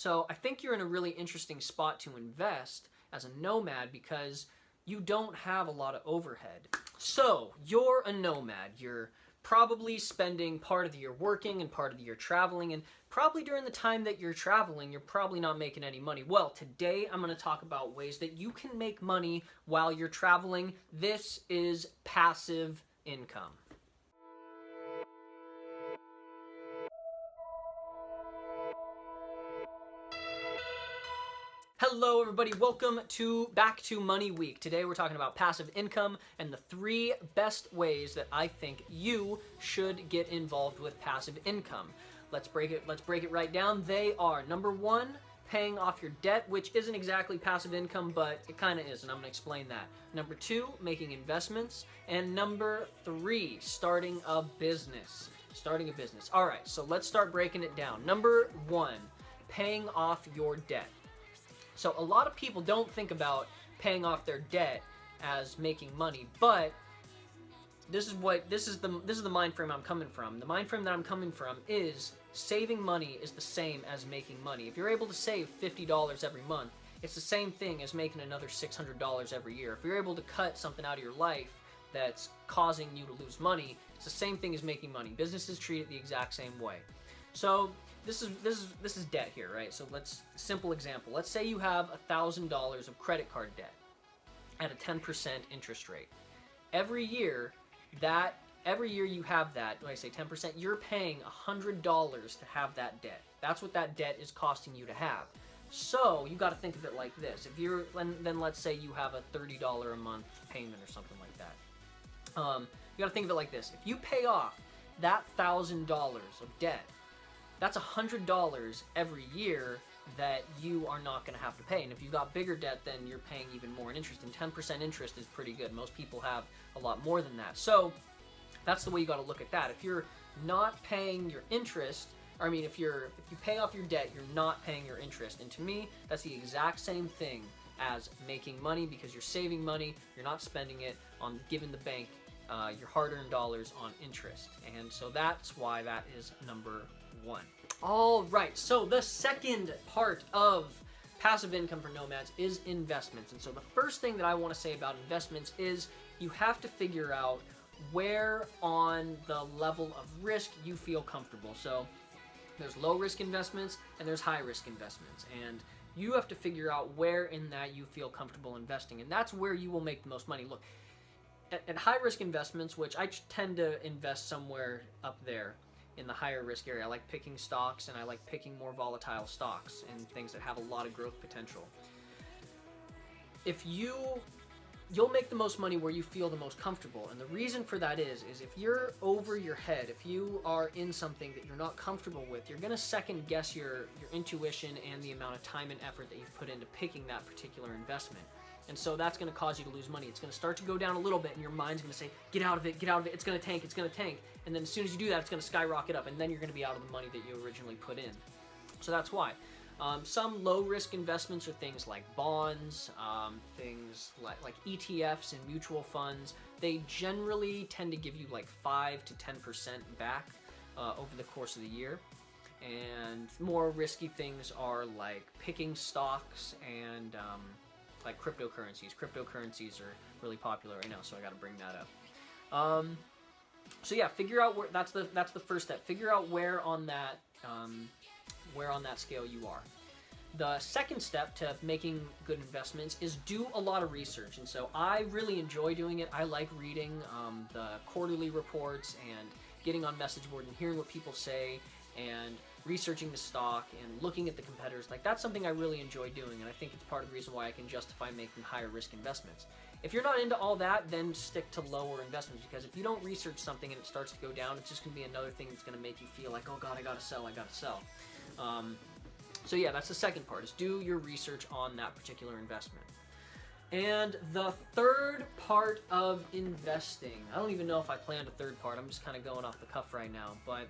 So I think you're in a really interesting spot to invest as a nomad because you don't have a lot of overhead. So you're a nomad. You're probably spending part of the year working and part of the year traveling, and probably during the time that you're traveling, you're probably not making any money. Well, today I'm going to talk about ways that you can make money while you're traveling. This is passive income. Hello everybody, welcome back to Money Week. Today we're talking about passive income and the 3 best ways that I think you should get involved with passive income. Let's break it right down. They are: number 1, paying off your debt, which isn't exactly passive income, but it kind of is, and I'm going to explain that. Number 2, making investments, and number 3, starting a business. All right, so let's start breaking it down. Number 1, paying off your debt. So a lot of people don't think about paying off their debt as making money, but this is the mind frame I'm coming from. The mind frame that I'm coming from is saving money is the same as making money. If you're able to save $50 every month, it's the same thing as making another $600 every year. If you're able to cut something out of your life that's causing you to lose money, it's the same thing as making money. Businesses treat it the exact same way. So this is debt here, right? So simple example. Let's say you have $1,000 of credit card debt at a 10% interest rate. Every year you have that, when I say 10%, you're paying $100 to have that debt. That's what that debt is costing you to have. So you got to think of it like this. Then let's say you have a $30 a month payment or something like that. You got to think of it like this. If you pay off that $1,000 of debt, that's $100 every year that you are not going to have to pay. And if you've got bigger debt, then you're paying even more in interest. And 10% interest is pretty good. Most people have a lot more than that. So that's the way you got to look at that. If you're not paying your interest, if you pay off your debt, you're not paying your interest. And to me, that's the exact same thing as making money, because you're saving money. You're not spending it on giving the bank your hard-earned dollars on interest. And so that's why that is number 1. All right, so the second part of passive income for nomads is investments. And so the first thing that I want to say about investments is you have to figure out where on the level of risk you feel comfortable. So there's low risk investments and there's high risk investments, and you have to figure out where in that you feel comfortable investing, and that's where you will make the most money. Look, at high risk investments, which I tend to invest somewhere up there in the higher risk area. I like picking stocks, and I like picking more volatile stocks and things that have a lot of growth potential. You'll make the most money where you feel the most comfortable, and the reason for that is if you're over your head, if you are in something that you're not comfortable with, you're going to second guess your intuition and the amount of time and effort that you've put into picking that particular investment. And so that's going to cause you to lose money. It's going to start to go down a little bit, and your mind's going to say, get out of it, it's going to tank, and then as soon as you do that, it's going to skyrocket up, and then you're going to be out of the money that you originally put in. So that's why. Some low-risk investments are things like bonds, things like ETFs and mutual funds. They generally tend to give you like 5 to 10% back over the course of the year. And more risky things are like picking stocks and like cryptocurrencies. Cryptocurrencies are really popular right now, so I got to bring that up. So yeah, figure out where. That's the first step. Figure out where on that scale you are. The second step to making good investments is do a lot of research, and so I really enjoy doing it. I like reading the quarterly reports and getting on message board and hearing what people say and researching the stock and looking at the competitors. Like, that's something I really enjoy doing, and I think it's part of the reason why I can justify making higher risk investments. If you're not into all that, then stick to lower investments, because if you don't research something and it starts to go down, it's just going to be another thing that's going to make you feel like, oh god, I gotta sell. So yeah, that's the second part, is do your research on that particular investment. And the third part of investing, I don't even know if I planned a third part, I'm just kind of going off the cuff right now, but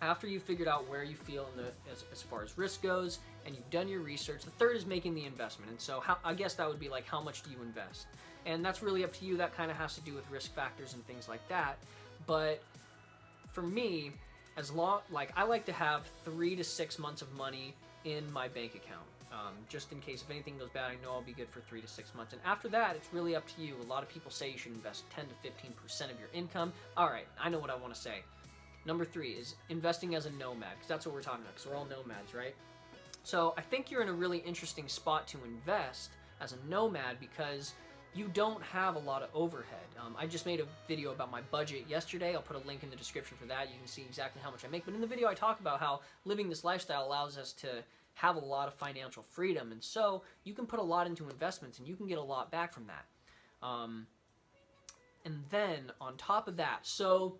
after you've figured out where you feel as far as risk goes, and you've done your research, the third is making the investment. And so I guess that would be like, how much do you invest? And that's really up to you. That kind of has to do with risk factors and things like that. But for me, I like to have 3 to 6 months of money in my bank account. Just in case if anything goes bad, I know I'll be good for 3 to 6 months. And after that, it's really up to you. A lot of people say you should invest 10 to 15% of your income. All right, I know what I want to say. Number 3 is investing as a nomad, because that's what we're talking about, because we're all nomads, right? So I think you're in a really interesting spot to invest as a nomad because you don't have a lot of overhead. I just made a video about my budget yesterday. I'll put a link in the description for that. You can see exactly how much I make. But in the video, I talk about how living this lifestyle allows us to have a lot of financial freedom. And so you can put a lot into investments and you can get a lot back from that. And then on top of that, so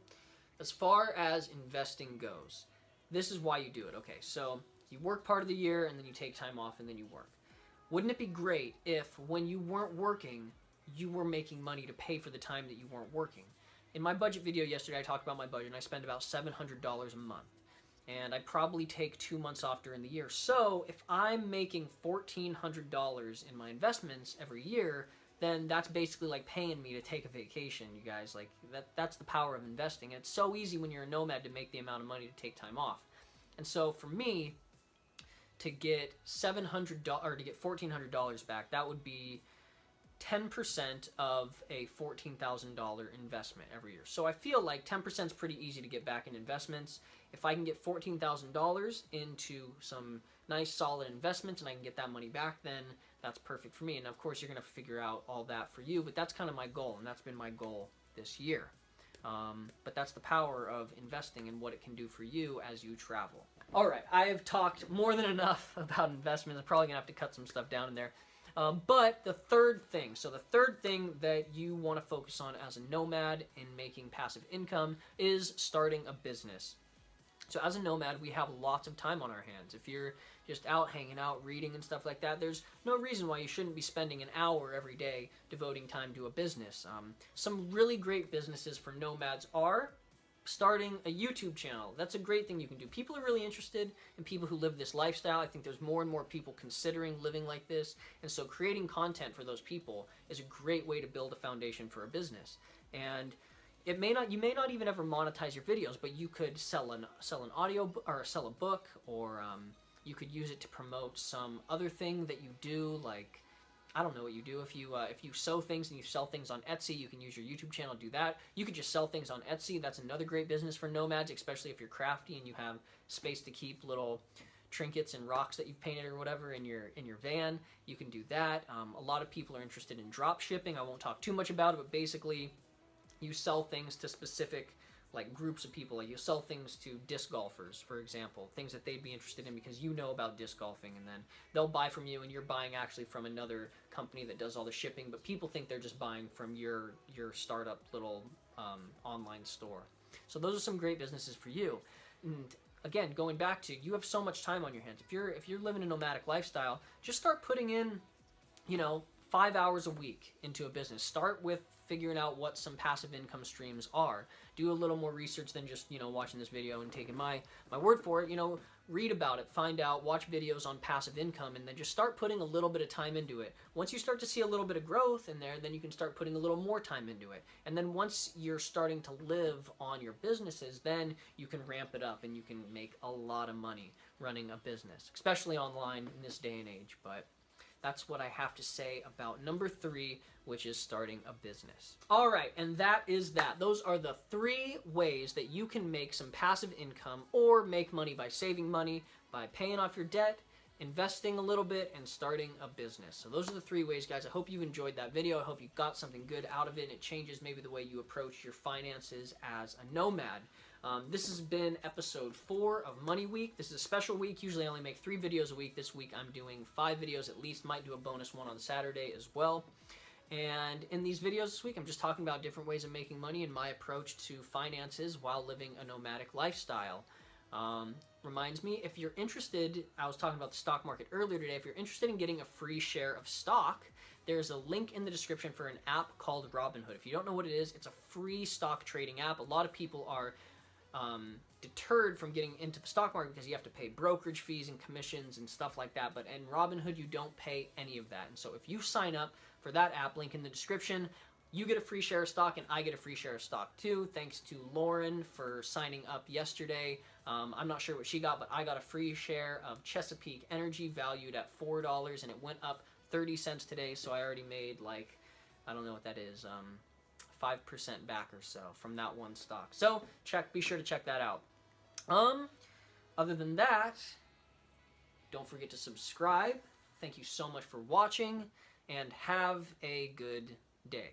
as far as investing goes, this is why you do it. Okay, so you work part of the year and then you take time off and then you work. Wouldn't it be great if when you weren't working, you were making money to pay for the time that you weren't working? In my budget video yesterday, I talked about my budget and I spend about $700 a month. And I probably take 2 months off during the year. So if I'm making $1,400 in my investments every year, then that's basically like paying me to take a vacation, you guys. Like that's the power of investing. And it's so easy when you're a nomad to make the amount of money to take time off. And so for me, to get $700 or to get $1,400 back, that would be 10% of a $14,000 investment every year. So I feel like 10% is pretty easy to get back in investments. If I can get $14,000 into some nice solid investments and I can get that money back, then that's perfect for me. And of course you're going to figure out all that for you, but that's kind of my goal, and that's been my goal this year. But that's the power of investing and what it can do for you as you travel. All right, I have talked more than enough about investments. I'm probably going to have to cut some stuff down in there. But the third thing that you want to focus on as a nomad in making passive income is starting a business. So as a nomad, we have lots of time on our hands. If you're just out hanging out, reading and stuff like that, there's no reason why you shouldn't be spending an hour every day devoting time to a business. Some really great businesses for nomads are starting a YouTube channel. That's a great thing you can do. People are really interested in people who live this lifestyle. I think there's more and more people considering living like this. And so creating content for those people is a great way to build a foundation for a business. And you may not even ever monetize your videos, but you could sell an audio or sell a book, or you could use it to promote some other thing that you do. Like, I don't know what you do. If you sew things and you sell things on Etsy, you can use your YouTube channel to do that. You could just sell things on Etsy. That's another great business for nomads, especially if you're crafty and you have space to keep little trinkets and rocks that you've painted or whatever in your van. You can do that. A lot of people are interested in drop shipping. I won't talk too much about it, but basically you sell things to specific like groups of people. Like you sell things to disc golfers, for example, things that they'd be interested in because you know about disc golfing, and then they'll buy from you and you're buying actually from another company that does all the shipping, but people think they're just buying from your startup little online store. So those are some great businesses for you. And again, going back to, you have so much time on your hands. If you're living a nomadic lifestyle, just start putting in, 5 hours a week into a business. Start with figuring out what some passive income streams are. Do a little more research than just, watching this video and taking my word for it. Read about it, find out, watch videos on passive income, and then just start putting a little bit of time into it. Once you start to see a little bit of growth in there, then you can start putting a little more time into it. And then once you're starting to live on your businesses, then you can ramp it up and you can make a lot of money running a business, especially online in this day and age. But that's what I have to say about number 3, which is starting a business. All right, and that is that. Those are the 3 ways that you can make some passive income or make money by saving money, by paying off your debt, investing a little bit, and starting a business. So those are the 3 ways, guys. I hope you've enjoyed that video. I hope you got something good out of it, and it changes maybe the way you approach your finances as a nomad. This has been episode 4 of Money Week. This is a special week. Usually I only make 3 videos a week. This week I'm doing 5 videos at least. Might do a bonus one on Saturday as well. And in these videos this week, I'm just talking about different ways of making money and my approach to finances while living a nomadic lifestyle. Reminds me, if you're interested, I was talking about the stock market earlier today, if you're interested in getting a free share of stock, there's a link in the description for an app called Robinhood. If you don't know what it is, it's a free stock trading app. A lot of people are deterred from getting into the stock market because you have to pay brokerage fees and commissions and stuff like that, but in Robinhood you don't pay any of that. And so if you sign up for that app, link in the description, you get a free share of stock and I get a free share of stock too. Thanks to Lauren for signing up yesterday. I'm not sure what she got, but I got a free share of Chesapeake Energy valued at $4, and it went up 30 cents today, so I already made like, I don't know what that is, 5% back or so from that one stock. So be sure to check that out. Other than that, don't forget to subscribe. Thank you so much for watching, and have a good day.